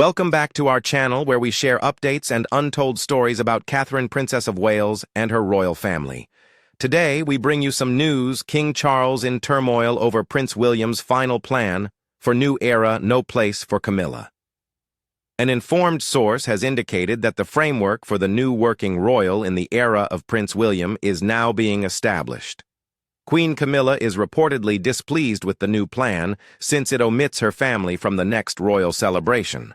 Welcome back to our channel where we share updates and untold stories about Catherine, Princess of Wales, and her royal family. Today, we bring you some news: King Charles in turmoil over Prince William's final plan for new era, no place for Camilla. An informed source has indicated that the framework for the new working royal in the era of Prince William is now being established. Queen Camilla is reportedly displeased with the new plan since it omits her family from the next royal celebration.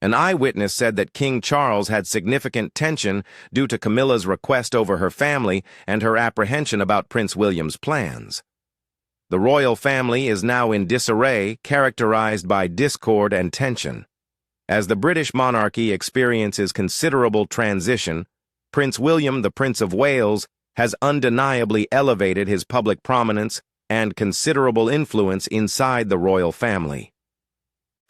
An eyewitness said that King Charles had significant tension due to Camilla's request over her family and her apprehension about Prince William's plans. The royal family is now in disarray, characterized by discord and tension. As the British monarchy experiences considerable transition, Prince William, the Prince of Wales, has undeniably elevated his public prominence and considerable influence inside the royal family.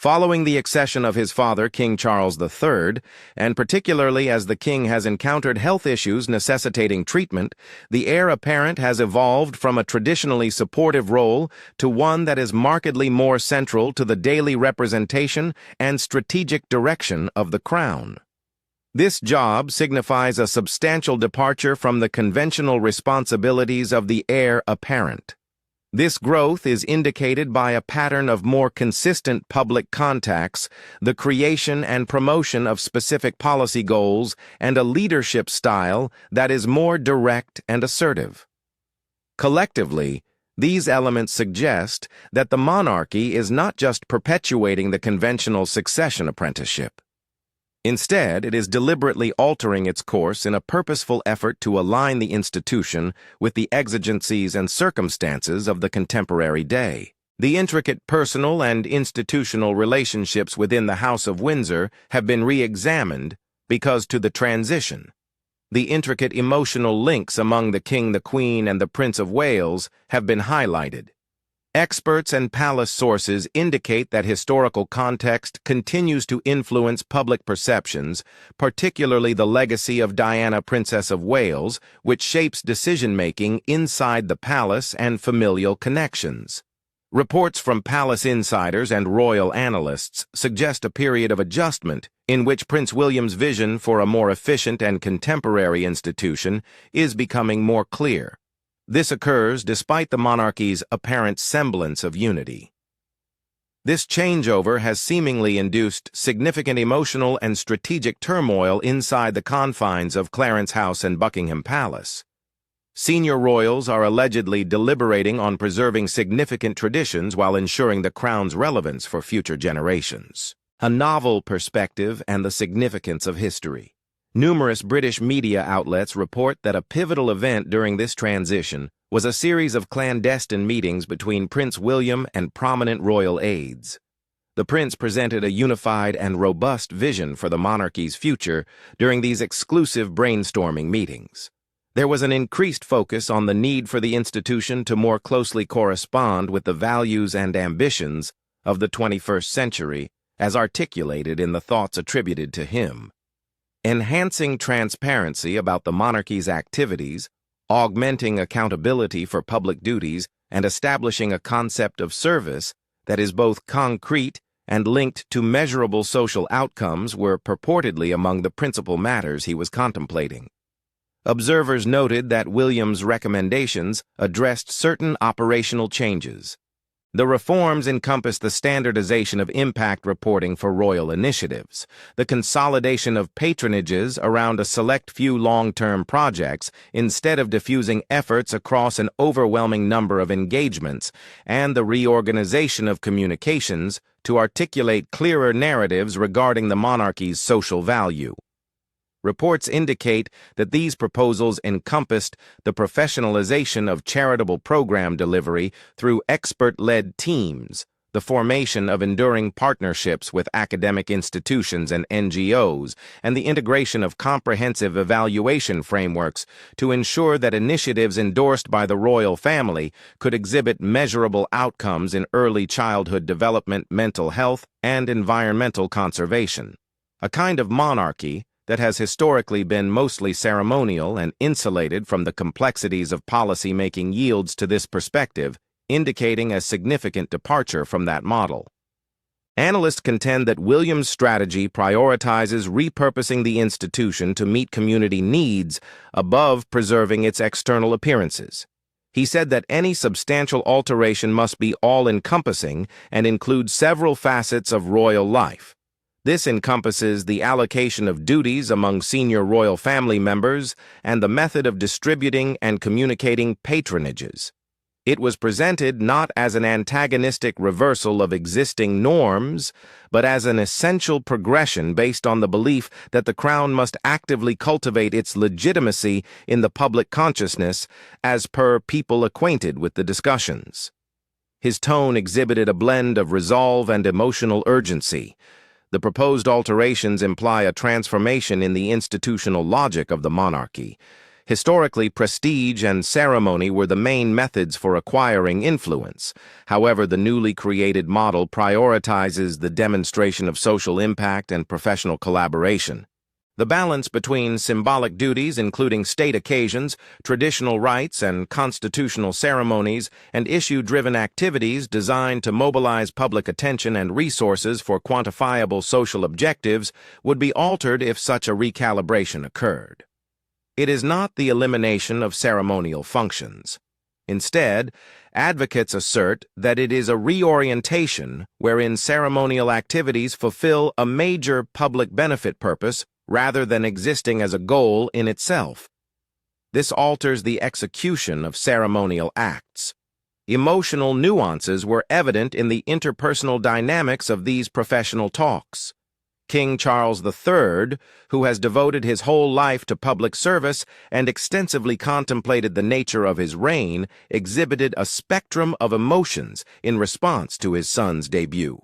Following the accession of his father, King Charles III, and particularly as the king has encountered health issues necessitating treatment, the heir apparent has evolved from a traditionally supportive role to one that is markedly more central to the daily representation and strategic direction of the crown. This job signifies a substantial departure from the conventional responsibilities of the heir apparent. This growth is indicated by a pattern of more consistent public contacts, the creation and promotion of specific policy goals, and a leadership style that is more direct and assertive. Collectively, these elements suggest that the monarchy is not just perpetuating the conventional succession apprenticeship. Instead, it is deliberately altering its course in a purposeful effort to align the institution with the exigencies and circumstances of the contemporary day. The intricate personal and institutional relationships within the House of Windsor have been re-examined because to the transition. The intricate emotional links among the King, the Queen, and the Prince of Wales have been highlighted. Experts and palace sources indicate that historical context continues to influence public perceptions, particularly the legacy of Diana, Princess of Wales, which shapes decision-making inside the palace and familial connections. Reports from palace insiders and royal analysts suggest a period of adjustment in which Prince William's vision for a more efficient and contemporary institution is becoming more clear. This occurs despite the monarchy's apparent semblance of unity. This changeover has seemingly induced significant emotional and strategic turmoil inside the confines of Clarence House and Buckingham Palace. Senior royals are allegedly deliberating on preserving significant traditions while ensuring the crown's relevance for future generations. A novel perspective and the significance of history. Numerous British media outlets report that a pivotal event during this transition was a series of clandestine meetings between Prince William and prominent royal aides. The prince presented a unified and robust vision for the monarchy's future during these exclusive brainstorming meetings. There was an increased focus on the need for the institution to more closely correspond with the values and ambitions of the 21st century, as articulated in the thoughts attributed to him. Enhancing transparency about the monarchy's activities, augmenting accountability for public duties, and establishing a concept of service that is both concrete and linked to measurable social outcomes were purportedly among the principal matters he was contemplating. Observers noted that William's recommendations addressed certain operational changes. The reforms encompass the standardization of impact reporting for royal initiatives, the consolidation of patronages around a select few long-term projects instead of diffusing efforts across an overwhelming number of engagements, and the reorganization of communications to articulate clearer narratives regarding the monarchy's social value. Reports indicate that these proposals encompassed the professionalization of charitable program delivery through expert-led teams, the formation of enduring partnerships with academic institutions and NGOs, and the integration of comprehensive evaluation frameworks to ensure that initiatives endorsed by the royal family could exhibit measurable outcomes in early childhood development, mental health, and environmental conservation. A kind of monarchy that has historically been mostly ceremonial and insulated from the complexities of policy-making yields to this perspective, indicating a significant departure from that model. Analysts contend that William's strategy prioritizes repurposing the institution to meet community needs above preserving its external appearances. He said that any substantial alteration must be all-encompassing and include several facets of royal life. This encompasses the allocation of duties among senior royal family members and the method of distributing and communicating patronages. It was presented not as an antagonistic reversal of existing norms, but as an essential progression based on the belief that the Crown must actively cultivate its legitimacy in the public consciousness as per people acquainted with the discussions. His tone exhibited a blend of resolve and emotional urgency. The proposed alterations imply a transformation in the institutional logic of the monarchy. Historically, prestige and ceremony were the main methods for acquiring influence. However, the newly created model prioritizes the demonstration of social impact and professional collaboration. The balance between symbolic duties, including state occasions, traditional rites, and constitutional ceremonies, and issue-driven activities designed to mobilize public attention and resources for quantifiable social objectives, would be altered if such a recalibration occurred. It is not the elimination of ceremonial functions. Instead, advocates assert that it is a reorientation wherein ceremonial activities fulfill a major public benefit purpose rather than existing as a goal in itself. This alters the execution of ceremonial acts. Emotional nuances were evident in the interpersonal dynamics of these professional talks. King Charles III, who has devoted his whole life to public service and extensively contemplated the nature of his reign, exhibited a spectrum of emotions in response to his son's debut.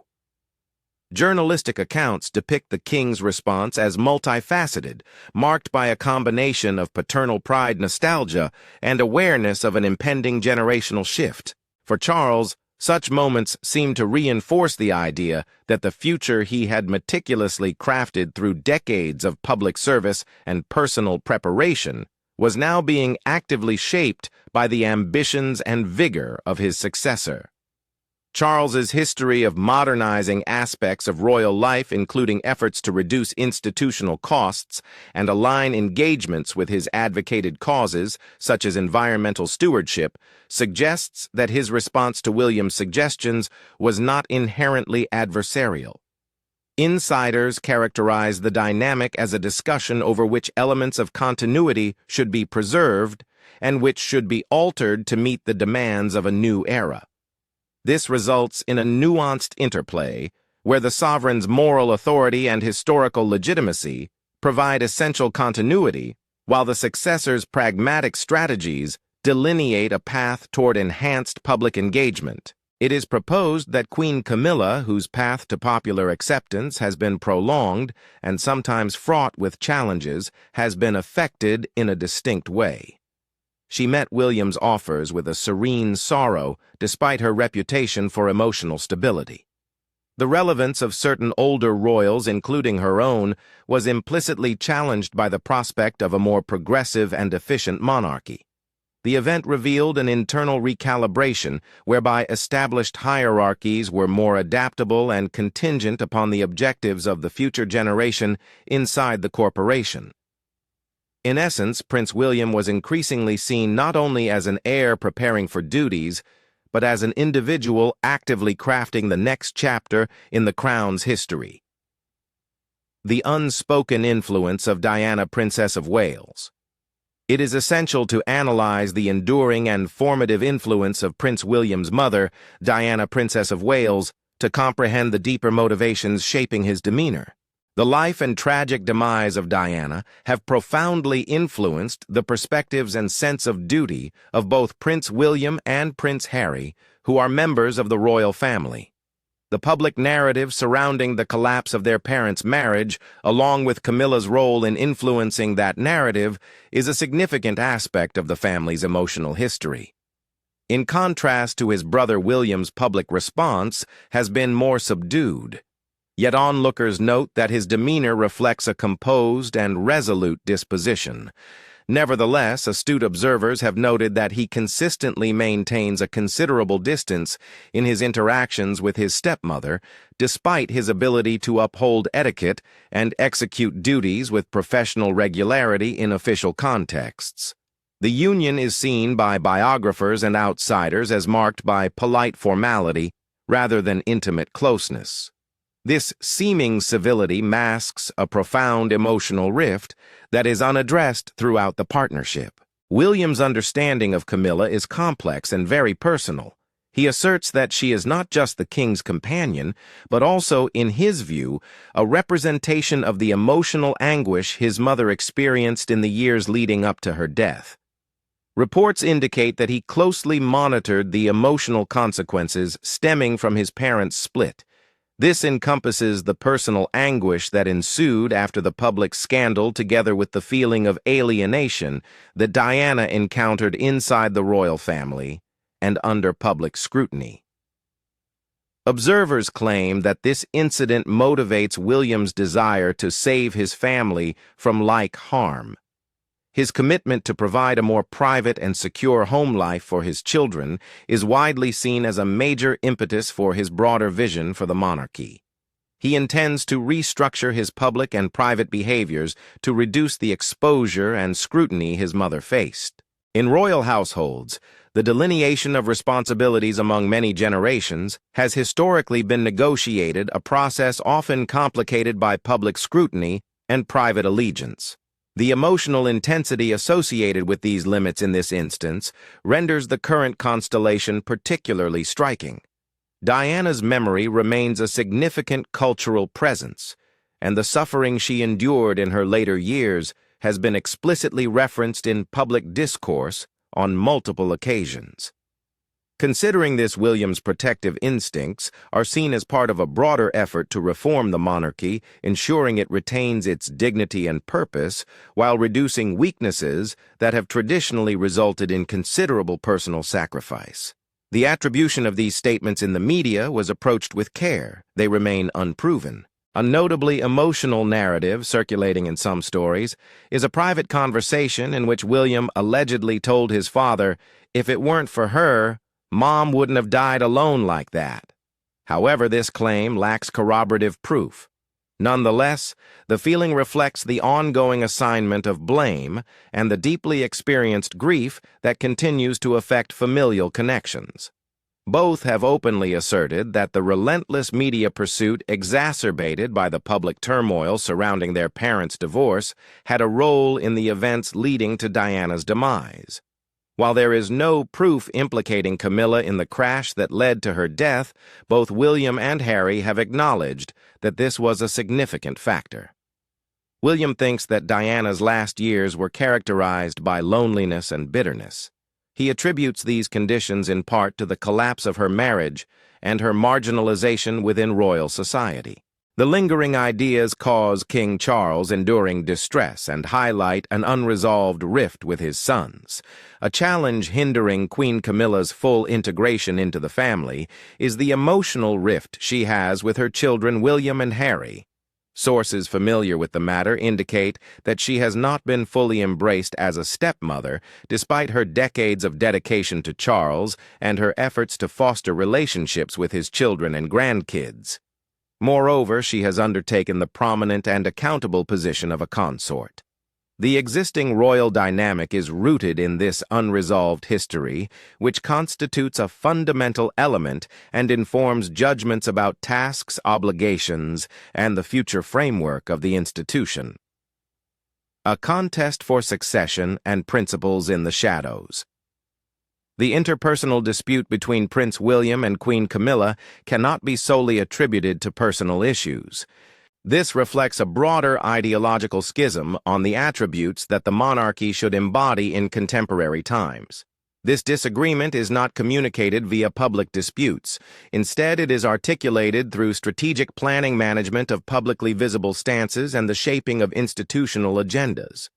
Journalistic accounts depict the king's response as multifaceted, marked by a combination of paternal pride nostalgia and awareness of an impending generational shift. For Charles, such moments seem to reinforce the idea that the future he had meticulously crafted through decades of public service and personal preparation was now being actively shaped by the ambitions and vigor of his successor. Charles's history of modernizing aspects of royal life, including efforts to reduce institutional costs and align engagements with his advocated causes, such as environmental stewardship, suggests that his response to William's suggestions was not inherently adversarial. Insiders characterize the dynamic as a discussion over which elements of continuity should be preserved and which should be altered to meet the demands of a new era. This results in a nuanced interplay where the sovereign's moral authority and historical legitimacy provide essential continuity, while the successor's pragmatic strategies delineate a path toward enhanced public engagement. It is proposed that Queen Camilla, whose path to popular acceptance has been prolonged and sometimes fraught with challenges, has been affected in a distinct way. She met William's offers with a serene sorrow despite her reputation for emotional stability. The relevance of certain older royals, including her own, was implicitly challenged by the prospect of a more progressive and efficient monarchy. The event revealed an internal recalibration whereby established hierarchies were more adaptable and contingent upon the objectives of the future generation inside the corporation. In essence, Prince William was increasingly seen not only as an heir preparing for duties, but as an individual actively crafting the next chapter in the Crown's history. The unspoken influence of Diana, Princess of Wales. It is essential to analyze the enduring and formative influence of Prince William's mother, Diana, Princess of Wales, to comprehend the deeper motivations shaping his demeanor. The life and tragic demise of Diana have profoundly influenced the perspectives and sense of duty of both Prince William and Prince Harry, who are members of the royal family. The public narrative surrounding the collapse of their parents' marriage, along with Camilla's role in influencing that narrative, is a significant aspect of the family's emotional history. In contrast to his brother William's public response has been more subdued. Yet onlookers note that his demeanor reflects a composed and resolute disposition. Nevertheless, astute observers have noted that he consistently maintains a considerable distance in his interactions with his stepmother, despite his ability to uphold etiquette and execute duties with professional regularity in official contexts. The union is seen by biographers and outsiders as marked by polite formality rather than intimate closeness. This seeming civility masks a profound emotional rift that is unaddressed throughout the partnership. William's understanding of Camilla is complex and very personal. He asserts that she is not just the king's companion, but also, in his view, a representation of the emotional anguish his mother experienced in the years leading up to her death. Reports indicate that he closely monitored the emotional consequences stemming from his parents' split. This encompasses the personal anguish that ensued after the public scandal, together with the feeling of alienation that Diana encountered inside the royal family and under public scrutiny. Observers claim that this incident motivates William's desire to save his family from like harm. His commitment to provide a more private and secure home life for his children is widely seen as a major impetus for his broader vision for the monarchy. He intends to restructure his public and private behaviors to reduce the exposure and scrutiny his mother faced. In royal households, the delineation of responsibilities among many generations has historically been negotiated, a process often complicated by public scrutiny and private allegiance. The emotional intensity associated with these limits in this instance renders the current constellation particularly striking. Diana's memory remains a significant cultural presence, and the suffering she endured in her later years has been explicitly referenced in public discourse on multiple occasions. Considering this, William's protective instincts are seen as part of a broader effort to reform the monarchy, ensuring it retains its dignity and purpose while reducing weaknesses that have traditionally resulted in considerable personal sacrifice. The attribution of these statements in the media was approached with care. They remain unproven. A notably emotional narrative circulating in some stories is a private conversation in which William allegedly told his father, "If it weren't for her, Mom wouldn't have died alone like that." However, this claim lacks corroborative proof. Nonetheless, the feeling reflects the ongoing assignment of blame and the deeply experienced grief that continues to affect familial connections. Both have openly asserted that the relentless media pursuit exacerbated by the public turmoil surrounding their parents' divorce had a role in the events leading to Diana's demise. While there is no proof implicating Camilla in the crash that led to her death, both William and Harry have acknowledged that this was a significant factor. William thinks that Diana's last years were characterized by loneliness and bitterness. He attributes these conditions in part to the collapse of her marriage and her marginalization within royal society. The lingering ideas cause King Charles enduring distress and highlight an unresolved rift with his sons. A challenge hindering Queen Camilla's full integration into the family is the emotional rift she has with her children William and Harry. Sources familiar with the matter indicate that she has not been fully embraced as a stepmother, despite her decades of dedication to Charles and her efforts to foster relationships with his children and grandkids. Moreover, she has undertaken the prominent and accountable position of a consort. The existing royal dynamic is rooted in this unresolved history, which constitutes a fundamental element and informs judgments about tasks, obligations, and the future framework of the institution. A contest for succession and principles in the shadows. The interpersonal dispute between Prince William and Queen Camilla cannot be solely attributed to personal issues. This reflects a broader ideological schism on the attributes that the monarchy should embody in contemporary times. This disagreement is not communicated via public disputes. Instead, it is articulated through strategic planning, management of publicly visible stances, and the shaping of institutional agendas.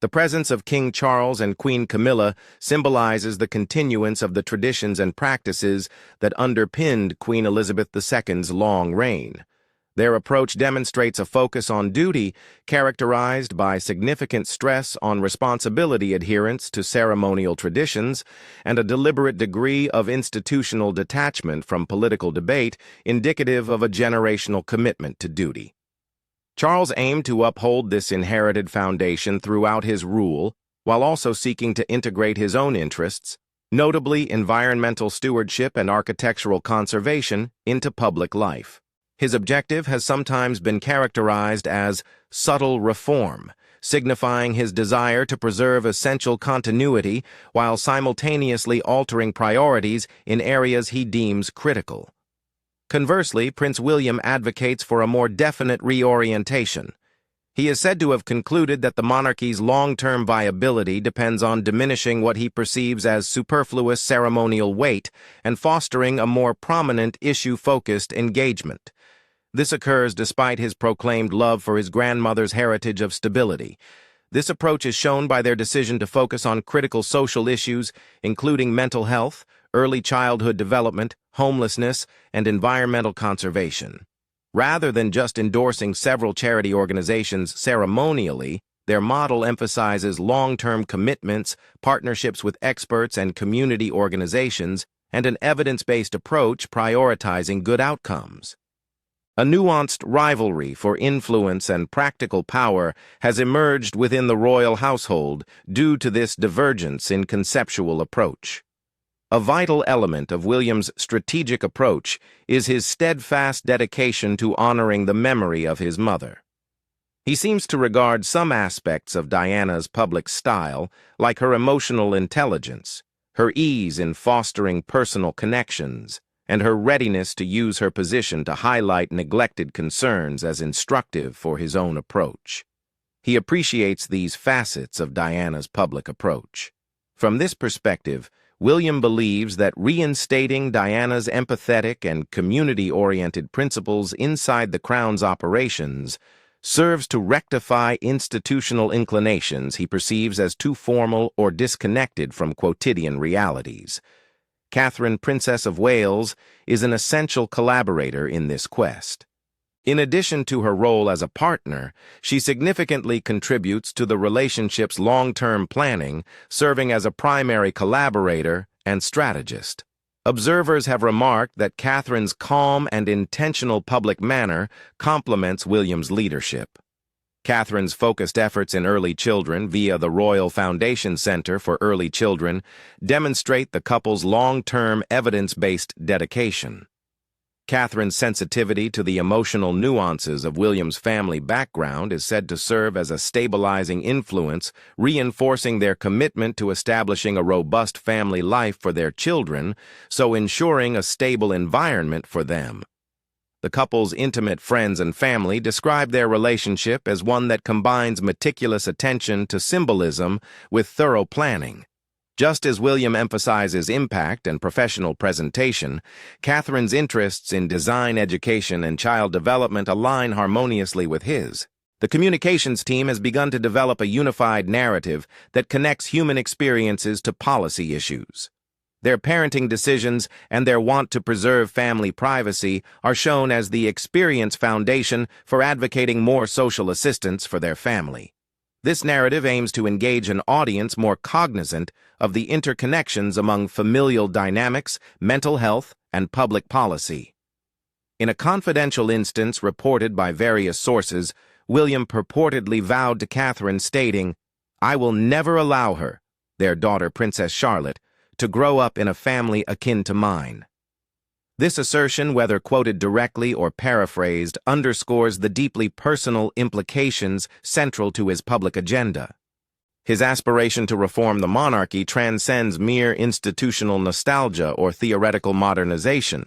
The presence of King Charles and Queen Camilla symbolizes the continuance of the traditions and practices that underpinned Queen Elizabeth II's long reign. Their approach demonstrates a focus on duty characterized by significant stress on responsibility adherence to ceremonial traditions and a deliberate degree of institutional detachment from political debate indicative of a generational commitment to duty. Charles aimed to uphold this inherited foundation throughout his rule while also seeking to integrate his own interests, notably environmental stewardship and architectural conservation, into public life. His objective has sometimes been characterized as subtle reform, signifying his desire to preserve essential continuity while simultaneously altering priorities in areas he deems critical. Conversely, Prince William advocates for a more definite reorientation. He is said to have concluded that the monarchy's long-term viability depends on diminishing what he perceives as superfluous ceremonial weight and fostering a more prominent issue-focused engagement. This occurs despite his proclaimed love for his grandmother's heritage of stability. This approach is shown by their decision to focus on critical social issues, including mental health, early childhood development, homelessness, and environmental conservation. Rather than just endorsing several charity organizations ceremonially, their model emphasizes long-term commitments, partnerships with experts and community organizations, and an evidence-based approach prioritizing good outcomes. A nuanced rivalry for influence and practical power has emerged within the royal household due to this divergence in conceptual approach. A vital element of William's strategic approach is his steadfast dedication to honoring the memory of his mother. He seems to regard some aspects of Diana's public style, like her emotional intelligence, her ease in fostering personal connections, and her readiness to use her position to highlight neglected concerns as instructive for his own approach. He appreciates these facets of Diana's public approach. From this perspective, William believes that reinstating Diana's empathetic and community-oriented principles inside the Crown's operations serves to rectify institutional inclinations he perceives as too formal or disconnected from quotidian realities. Catherine, Princess of Wales, is an essential collaborator in this quest. In addition to her role as a partner, she significantly contributes to the relationship's long-term planning, serving as a primary collaborator and strategist. Observers have remarked that Catherine's calm and intentional public manner complements William's leadership. Catherine's focused efforts in early children via the Royal Foundation Center for Early Children demonstrate the couple's long-term evidence-based dedication. Catherine's sensitivity to the emotional nuances of William's family background is said to serve as a stabilizing influence, reinforcing their commitment to establishing a robust family life for their children, so ensuring a stable environment for them. The couple's intimate friends and family describe their relationship as one that combines meticulous attention to symbolism with thorough planning. Just as William emphasizes impact and professional presentation, Catherine's interests in design, education, and child development align harmoniously with his. The communications team has begun to develop a unified narrative that connects human experiences to policy issues. Their parenting decisions and their want to preserve family privacy are shown as the experience foundation for advocating more social assistance for their family. This narrative aims to engage an audience more cognizant of the interconnections among familial dynamics, mental health, and public policy. In a confidential instance reported by various sources, William purportedly vowed to Catherine, stating, "I will never allow her, their daughter Princess Charlotte, to grow up in a family akin to mine." This assertion, whether quoted directly or paraphrased, underscores the deeply personal implications central to his public agenda. His aspiration to reform the monarchy transcends mere institutional nostalgia or theoretical modernization.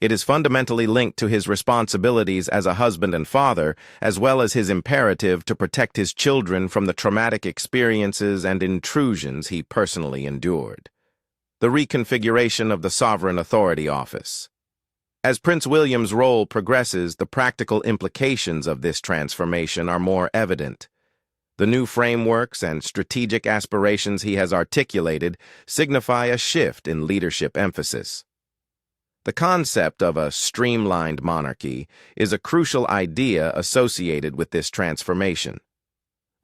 It is fundamentally linked to his responsibilities as a husband and father, as well as his imperative to protect his children from the traumatic experiences and intrusions he personally endured. The reconfiguration of the Sovereign Authority Office. As Prince William's role progresses, the practical implications of this transformation are more evident. The new frameworks and strategic aspirations he has articulated signify a shift in leadership emphasis. The concept of a streamlined monarchy is a crucial idea associated with this transformation.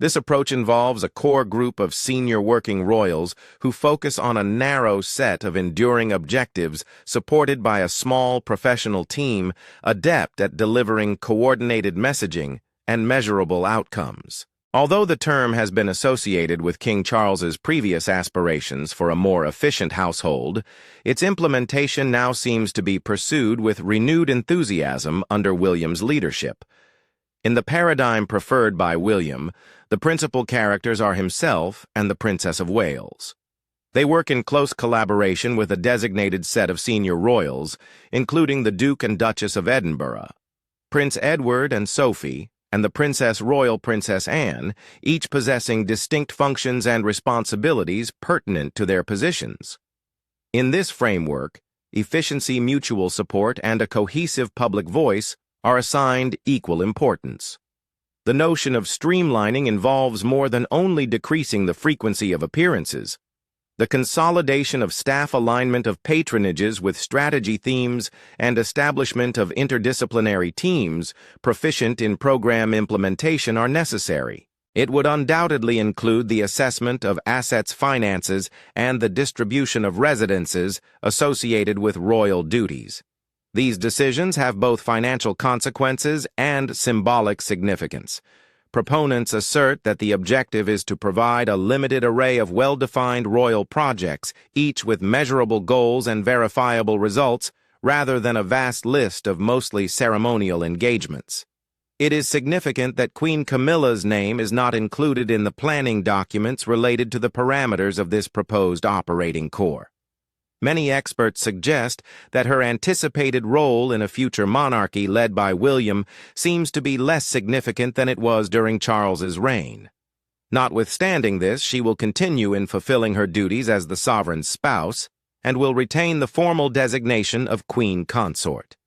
This approach involves a core group of senior working royals who focus on a narrow set of enduring objectives supported by a small professional team adept at delivering coordinated messaging and measurable outcomes. Although the term has been associated with King Charles's previous aspirations for a more efficient household, its implementation now seems to be pursued with renewed enthusiasm under William's leadership. In the paradigm preferred by William, the principal characters are himself and the Princess of Wales. They work in close collaboration with a designated set of senior royals, including the Duke and Duchess of Edinburgh, Prince Edward and Sophie, and the Royal Princess Anne, each possessing distinct functions and responsibilities pertinent to their positions. In this framework, efficiency, mutual support, and a cohesive public voice are assigned equal importance. The notion of streamlining involves more than only decreasing the frequency of appearances. The consolidation of staff, alignment of patronages with strategy themes, and establishment of interdisciplinary teams proficient in program implementation are necessary. It would undoubtedly include the assessment of assets, finances, and the distribution of residences associated with royal duties. These decisions have both financial consequences and symbolic significance. Proponents assert that the objective is to provide a limited array of well-defined royal projects, each with measurable goals and verifiable results, rather than a vast list of mostly ceremonial engagements. It is significant that Queen Camilla's name is not included in the planning documents related to the parameters of this proposed operating core. Many experts suggest that her anticipated role in a future monarchy led by William seems to be less significant than it was during Charles's reign. Notwithstanding this, she will continue in fulfilling her duties as the sovereign's spouse and will retain the formal designation of Queen Consort.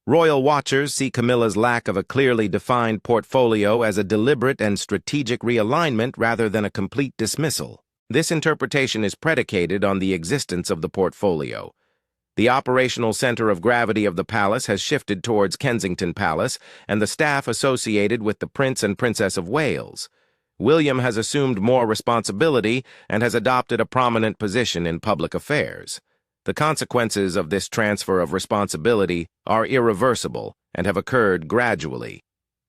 Royal watchers see Camilla's lack of a clearly defined portfolio as a deliberate and strategic realignment rather than a complete dismissal. This interpretation is predicated on the existence of the portfolio. The operational center of gravity of the palace has shifted towards Kensington Palace and the staff associated with the Prince and Princess of Wales. William has assumed more responsibility and has adopted a prominent position in public affairs. The consequences of this transfer of responsibility are irreversible and have occurred gradually.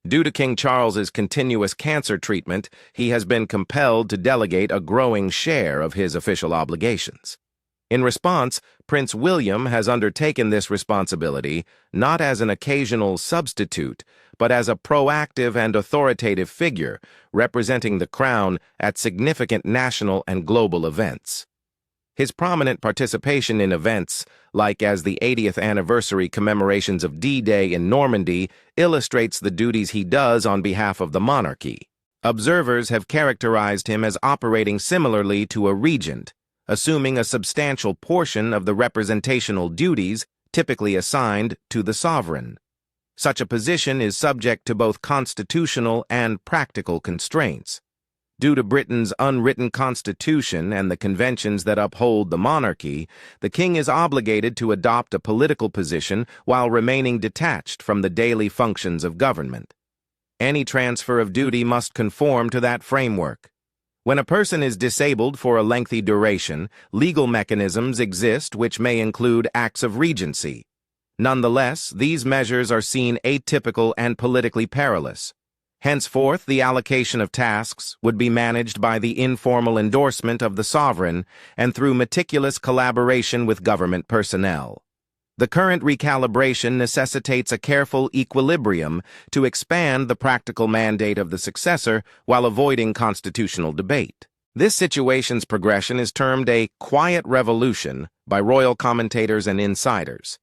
Due to King Charles's continuous cancer treatment, he has been compelled to delegate a growing share of his official obligations. In response, Prince William has undertaken this responsibility not as an occasional substitute, but as a proactive and authoritative figure representing the crown at significant national and global events. His prominent participation in events, like as the 80th anniversary commemorations of D-Day in Normandy, illustrates the duties he does on behalf of the monarchy. Observers have characterized him as operating similarly to a regent, assuming a substantial portion of the representational duties typically assigned to the sovereign. Such a position is subject to both constitutional and practical constraints. Due to Britain's unwritten constitution and the conventions that uphold the monarchy, the king is obligated to adopt a political position while remaining detached from the daily functions of government. Any transfer of duty must conform to that framework. When a person is disabled for a lengthy duration, legal mechanisms exist which may include acts of regency. Nonetheless, these measures are seen atypical and politically perilous. Henceforth, the allocation of tasks would be managed by the informal endorsement of the sovereign and through meticulous collaboration with government personnel. The current recalibration necessitates a careful equilibrium to expand the practical mandate of the successor while avoiding constitutional debate. This situation's progression is termed a quiet revolution by royal commentators and insiders.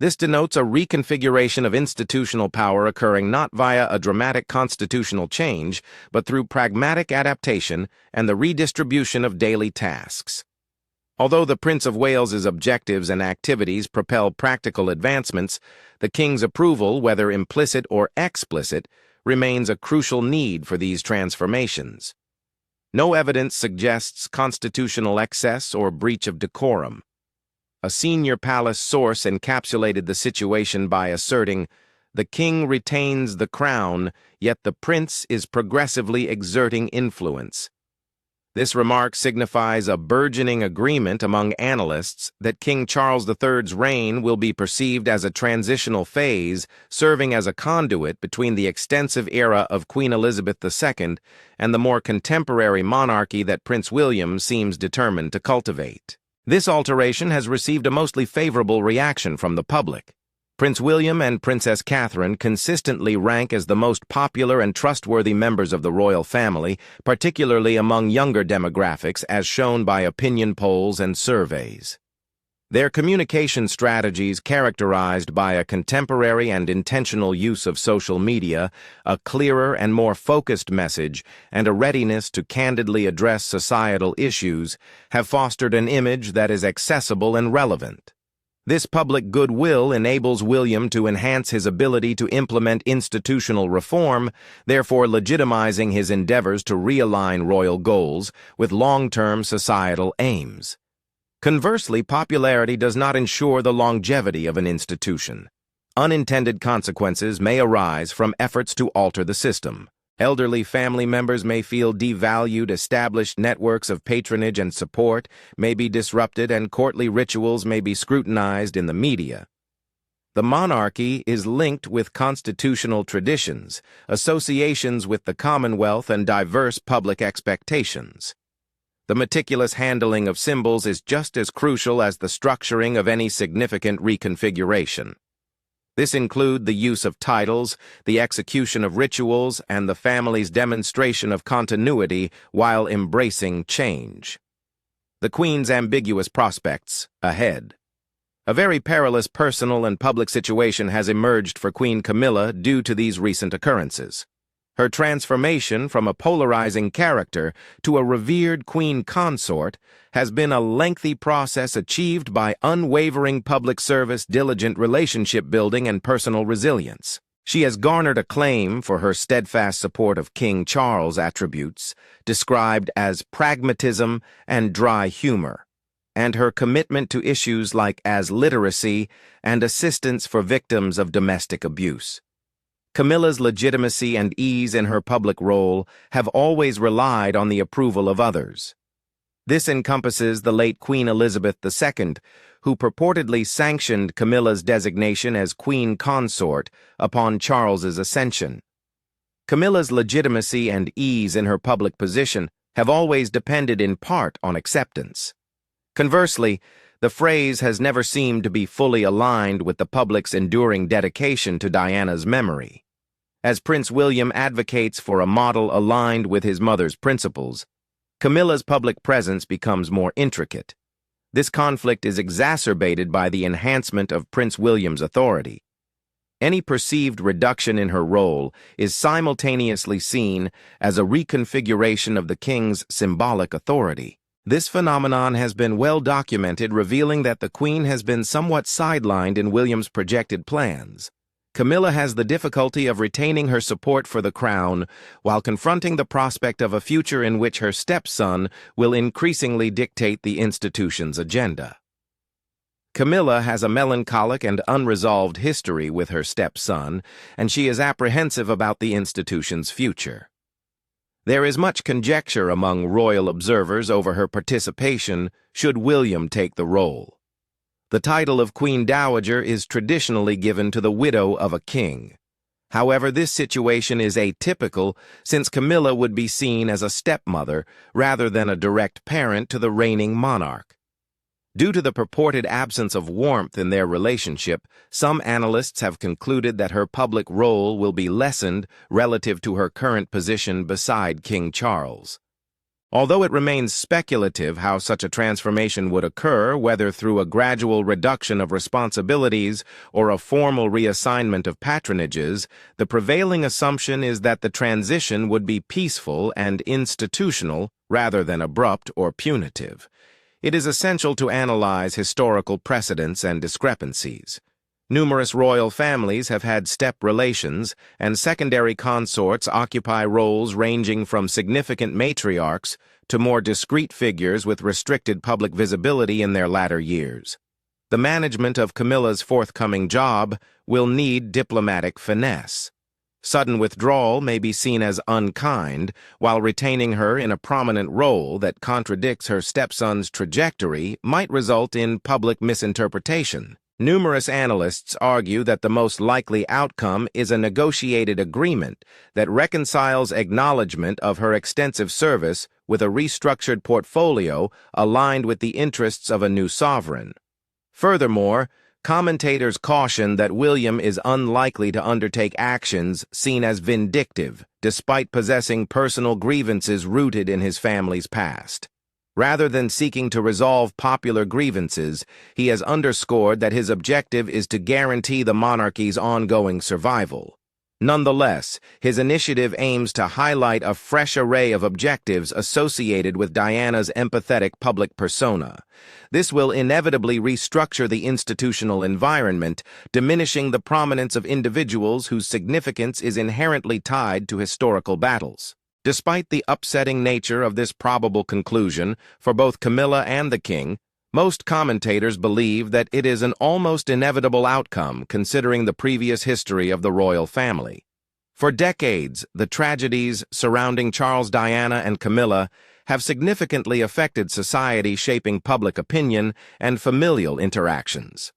This denotes a reconfiguration of institutional power occurring not via a dramatic constitutional change, but through pragmatic adaptation and the redistribution of daily tasks. Although the Prince of Wales's objectives and activities propel practical advancements, the King's approval, whether implicit or explicit, remains a crucial need for these transformations. No evidence suggests constitutional excess or breach of decorum. A senior palace source encapsulated the situation by asserting, "The king retains the crown, yet the prince is progressively exerting influence." This remark signifies a burgeoning agreement among analysts that King Charles III's reign will be perceived as a transitional phase, serving as a conduit between the extensive era of Queen Elizabeth II and the more contemporary monarchy that Prince William seems determined to cultivate. This alteration has received a mostly favorable reaction from the public. Prince William and Princess Catherine consistently rank as the most popular and trustworthy members of the royal family, particularly among younger demographics, as shown by opinion polls and surveys. Their communication strategies, characterized by a contemporary and intentional use of social media, a clearer and more focused message, and a readiness to candidly address societal issues, have fostered an image that is accessible and relevant. This public goodwill enables William to enhance his ability to implement institutional reform, therefore legitimizing his endeavors to realign royal goals with long-term societal aims. Conversely, popularity does not ensure the longevity of an institution. Unintended consequences may arise from efforts to alter the system. Elderly family members may feel devalued, established networks of patronage and support may be disrupted, and courtly rituals may be scrutinized in the media. The monarchy is linked with constitutional traditions, associations with the Commonwealth, and diverse public expectations. The meticulous handling of symbols is just as crucial as the structuring of any significant reconfiguration. This includes the use of titles, the execution of rituals, and the family's demonstration of continuity while embracing change. The Queen's ambiguous prospects ahead. A very perilous personal and public situation has emerged for Queen Camilla due to these recent occurrences. Her transformation from a polarizing character to a revered queen consort has been a lengthy process achieved by unwavering public service, diligent relationship building, and personal resilience. She has garnered acclaim for her steadfast support of King Charles' attributes, described as pragmatism and dry humor, and her commitment to issues like literacy and assistance for victims of domestic abuse. Camilla's legitimacy and ease in her public role have always relied on the approval of others. This encompasses the late Queen Elizabeth II, who purportedly sanctioned Camilla's designation as queen consort upon Charles's ascension. Camilla's legitimacy and ease in her public position have always depended in part on acceptance. Conversely, the phrase has never seemed to be fully aligned with the public's enduring dedication to Diana's memory. As Prince William advocates for a model aligned with his mother's principles, Camilla's public presence becomes more intricate. This conflict is exacerbated by the enhancement of Prince William's authority. Any perceived reduction in her role is simultaneously seen as a reconfiguration of the king's symbolic authority. This phenomenon has been well documented, revealing that the Queen has been somewhat sidelined in William's projected plans. Camilla has the difficulty of retaining her support for the crown while confronting the prospect of a future in which her stepson will increasingly dictate the institution's agenda. Camilla has a melancholic and unresolved history with her stepson, and she is apprehensive about the institution's future. There is much conjecture among royal observers over her participation should William take the role. The title of Queen Dowager is traditionally given to the widow of a king. However, this situation is atypical since Camilla would be seen as a stepmother rather than a direct parent to the reigning monarch. Due to the purported absence of warmth in their relationship, some analysts have concluded that her public role will be lessened relative to her current position beside King Charles. Although it remains speculative how such a transformation would occur, whether through a gradual reduction of responsibilities or a formal reassignment of patronages, the prevailing assumption is that the transition would be peaceful and institutional rather than abrupt or punitive. It is essential to analyze historical precedents and discrepancies. Numerous royal families have had step relations, and secondary consorts occupy roles ranging from significant matriarchs to more discreet figures with restricted public visibility in their latter years. the management of Camilla's forthcoming job will need diplomatic finesse. Sudden withdrawal may be seen as unkind, while retaining her in a prominent role that contradicts her stepson's trajectory might result in public misinterpretation. Numerous analysts argue that the most likely outcome is a negotiated agreement that reconciles acknowledgement of her extensive service with a restructured portfolio aligned with the interests of a new sovereign. Furthermore, commentators caution that William is unlikely to undertake actions seen as vindictive, despite possessing personal grievances rooted in his family's past. Rather than seeking to resolve popular grievances, he has underscored that his objective is to guarantee the monarchy's ongoing survival. Nonetheless, his initiative aims to highlight a fresh array of objectives associated with Diana's empathetic public persona. This will inevitably restructure the institutional environment, diminishing the prominence of individuals whose significance is inherently tied to historical battles. Despite the upsetting nature of this probable conclusion for both Camilla and the king, most commentators believe that it is an almost inevitable outcome considering the previous history of the royal family. For decades, the tragedies surrounding Charles, Diana, and Camilla have significantly affected society, shaping public opinion and familial interactions.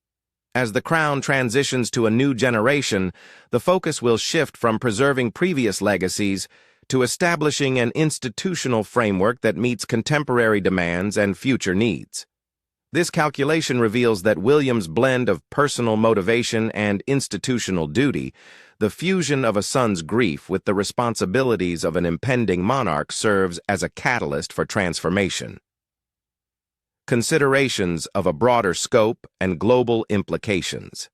As the crown transitions to a new generation, the focus will shift from preserving previous legacies to establishing an institutional framework that meets contemporary demands and future needs. This calculation reveals that William's blend of personal motivation and institutional duty, the fusion of a son's grief with the responsibilities of an impending monarch, serves as a catalyst for transformation. Considerations of a broader scope and global implications.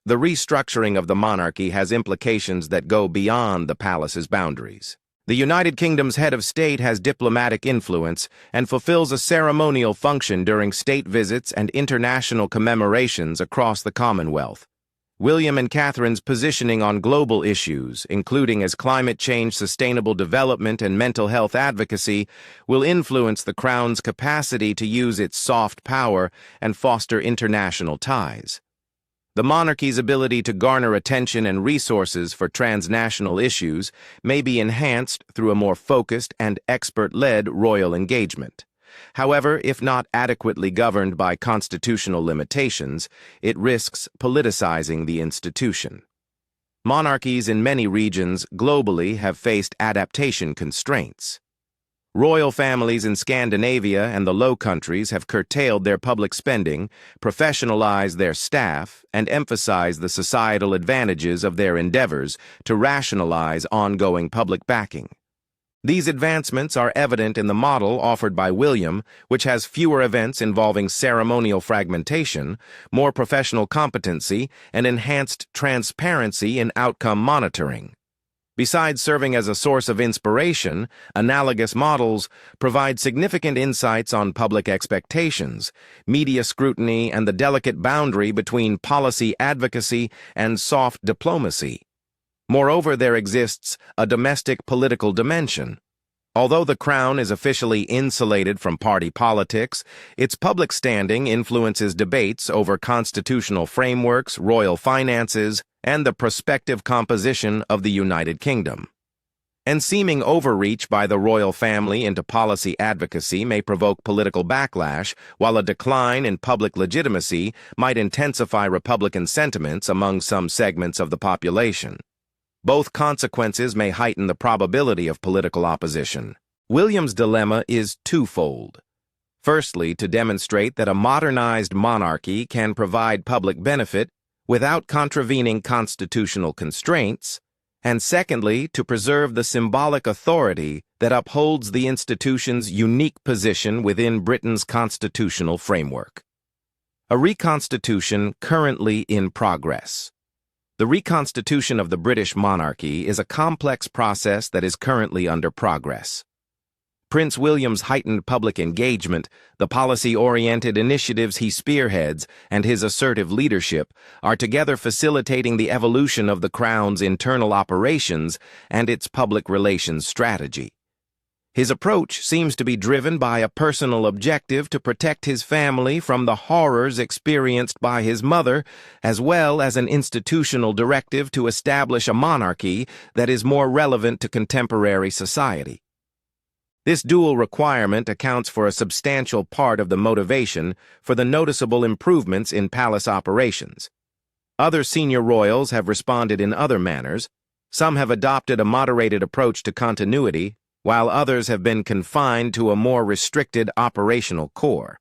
The restructuring of the monarchy has implications that go beyond the palace's boundaries. The United Kingdom's head of state has diplomatic influence and fulfills a ceremonial function during state visits and international commemorations across the Commonwealth. William and Catherine's positioning on global issues, including as climate change, sustainable development, and mental health advocacy, will influence the Crown's capacity to use its soft power and foster international ties. The monarchy's ability to garner attention and resources for transnational issues may be enhanced through a more focused and expert-led royal engagement. However, if not adequately governed by constitutional limitations, it risks politicizing the institution. Monarchies in many regions globally have faced adaptation constraints. Royal families in Scandinavia and the Low Countries have curtailed their public spending, professionalized their staff, and emphasized the societal advantages of their endeavors to rationalize ongoing public backing. These advancements are evident in the model offered by William, which has fewer events involving ceremonial fragmentation, more professional competency, and enhanced transparency in outcome monitoring. Besides serving as a source of inspiration, analogous models provide significant insights on public expectations, media scrutiny, and the delicate boundary between policy advocacy and soft diplomacy. Moreover, there exists a domestic political dimension. Although the Crown is officially insulated from party politics, its public standing influences debates over constitutional frameworks, royal finances, and the prospective composition of the United Kingdom. And seeming overreach by the royal family into policy advocacy may provoke political backlash, while a decline in public legitimacy might intensify Republican sentiments among some segments of the population. Both consequences may heighten the probability of political opposition. William's dilemma is twofold. Firstly, to demonstrate that a modernized monarchy can provide public benefit without contravening constitutional constraints, and secondly, to preserve the symbolic authority that upholds the institution's unique position within Britain's constitutional framework. A reconstitution currently in progress. The reconstitution of the British monarchy is a complex process that is currently under progress. Prince William's heightened public engagement, the policy-oriented initiatives he spearheads, and his assertive leadership are together facilitating the evolution of the Crown's internal operations and its public relations strategy. His approach seems to be driven by a personal objective to protect his family from the horrors experienced by his mother, as well as an institutional directive to establish a monarchy that is more relevant to contemporary society. This dual requirement accounts for a substantial part of the motivation for the noticeable improvements in palace operations. Other senior royals have responded in other manners. Some have adopted a moderated approach to continuity, while others have been confined to a more restricted operational core.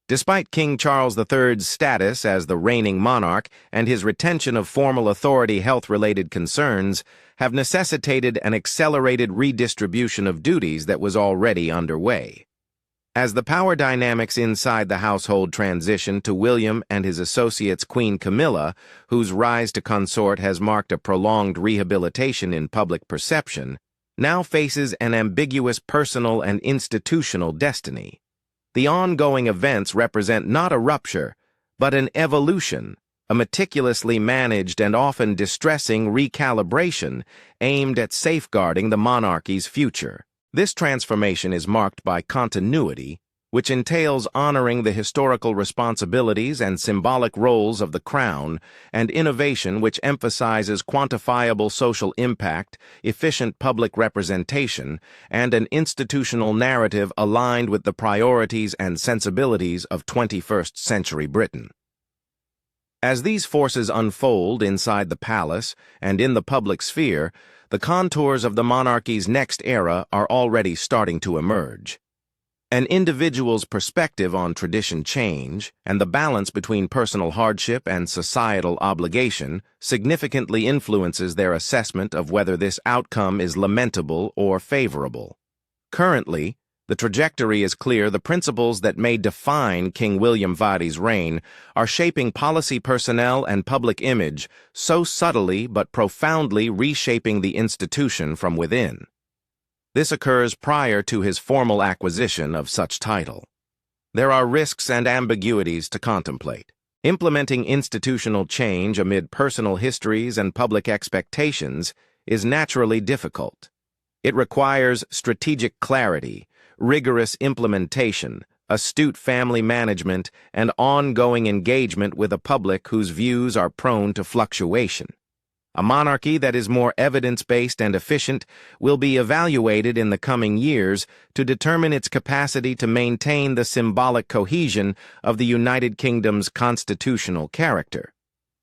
Despite King Charles III's status as the reigning monarch and his retention of formal authority, health-related concerns have necessitated an accelerated redistribution of duties that was already underway. As the power dynamics inside the household transition to William and his associates Queen Camilla, whose rise to consort has marked a prolonged rehabilitation in public perception, now faces an ambiguous personal and institutional destiny. The ongoing events represent not a rupture, but an evolution, a meticulously managed and often distressing recalibration aimed at safeguarding the monarchy's future. This transformation is marked by continuity, which entails honoring the historical responsibilities and symbolic roles of the crown, and innovation which emphasizes quantifiable social impact, efficient public representation, and an institutional narrative aligned with the priorities and sensibilities of 21st century Britain. As these forces unfold inside the palace and in the public sphere, the contours of the monarchy's next era are already starting to emerge. An individual's perspective on tradition change and the balance between personal hardship and societal obligation significantly influences their assessment of whether this outcome is lamentable or favorable. Currently, the trajectory is clear. The principles that may define King William Vardy's reign are shaping policy, personnel, and public image, so subtly but profoundly reshaping the institution from within. This occurs prior to his formal acquisition of such title. There are risks and ambiguities to contemplate. Implementing institutional change amid personal histories and public expectations is naturally difficult. It requires strategic clarity, rigorous implementation, astute family management, and ongoing engagement with a public whose views are prone to fluctuation. A monarchy that is more evidence-based and efficient will be evaluated in the coming years to determine its capacity to maintain the symbolic cohesion of the United Kingdom's constitutional character.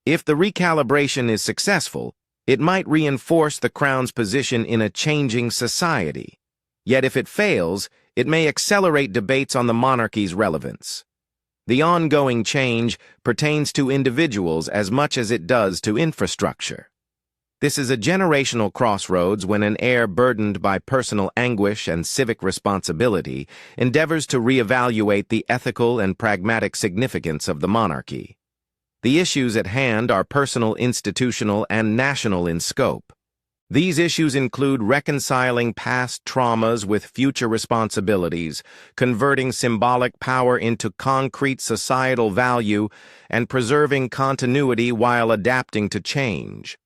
If the recalibration is successful, it might reinforce the Crown's position in a changing society. Yet if it fails, it may accelerate debates on the monarchy's relevance. The ongoing change pertains to individuals as much as it does to infrastructure. This is a generational crossroads when an heir burdened by personal anguish and civic responsibility endeavors to reevaluate the ethical and pragmatic significance of the monarchy. The issues at hand are personal, institutional, and national in scope. These issues include reconciling past traumas with future responsibilities, converting symbolic power into concrete societal value, and preserving continuity while adapting to change.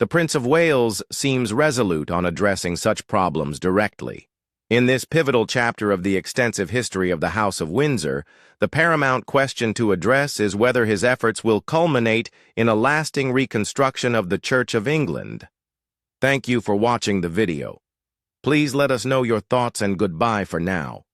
The Prince of Wales seems resolute on addressing such problems directly. In this pivotal chapter of the extensive history of the House of Windsor, the paramount question to address is whether his efforts will culminate in a lasting reconstruction of the Church of England. Thank you for watching the video. Please let us know your thoughts and goodbye for now.